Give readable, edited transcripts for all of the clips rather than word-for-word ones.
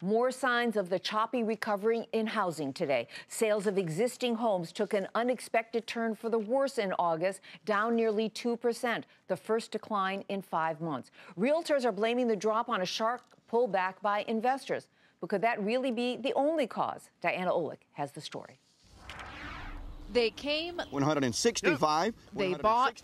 More signs of the choppy recovery in housing today. Sales of existing homes took an unexpected turn for the worse in August, down nearly 2%, the first decline in 5 months. Realtors are blaming the drop on a sharp pullback by investors. But could that really be the only cause? Diana OLICK has the story. They came, 165. they bought,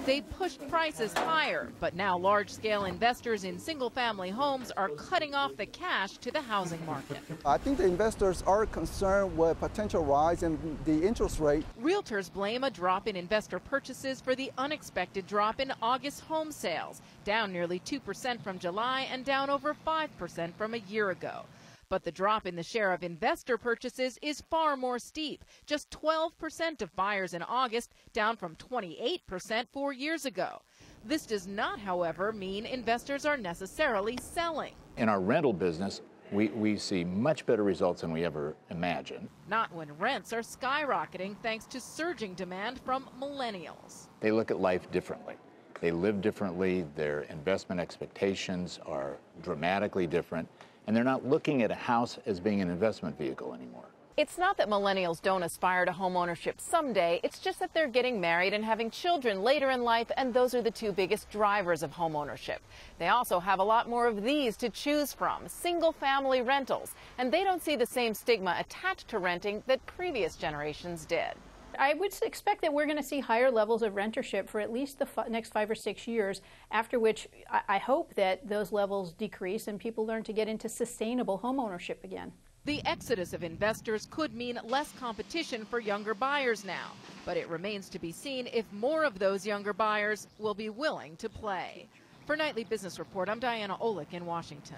they pushed prices higher, but now large-scale investors in single-family homes are cutting off the cash to the housing market. I think the investors are concerned with potential rise in the interest rate. Realtors blame a drop in investor purchases for the unexpected drop in August home sales, down nearly 2% from July and down over 5% from a year ago. But the drop in the share of investor purchases is far more steep, just 12% of buyers in August, down from 28% 4 years ago. This does not, however, mean investors are necessarily selling. In our rental business, we see much better results than we ever imagined. Not when rents are skyrocketing thanks to surging demand from millennials. They look at life differently. They live differently. Their investment expectations are dramatically different. And they're not looking at a house as being an investment vehicle anymore. It's not that millennials don't aspire to home ownership someday. It's just that they're getting married and having children later in life, and those are the two biggest drivers of home ownership. They also have a lot more of these to choose from, single-family rentals, and they don't see the same stigma attached to renting that previous generations did. I would expect that we're going to see higher levels of rentership for at least the next 5 or 6 years, after which I hope that those levels decrease and people learn to get into sustainable home ownership again. The exodus of investors could mean less competition for younger buyers now, but it remains to be seen if more of those younger buyers will be willing to play. For Nightly Business Report, I'm Diana OLICK in Washington.